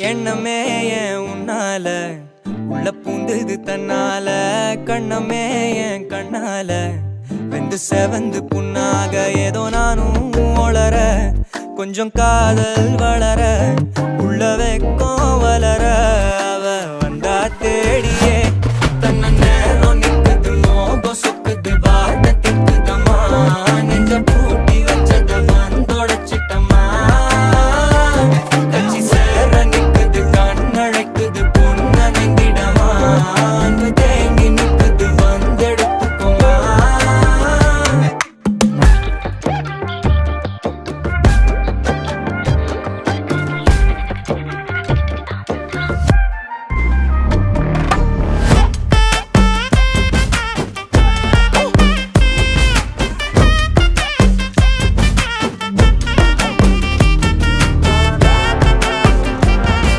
எண்ணமே ஏன் உன்னால உள்ள பூந்தது தன்னால கண்ணமே ஏன் கண்ணால வெந்து செவந்து புண்ணாக ஏதோ நானும் ஒளர கொஞ்சம் காதல் வளர உள்ள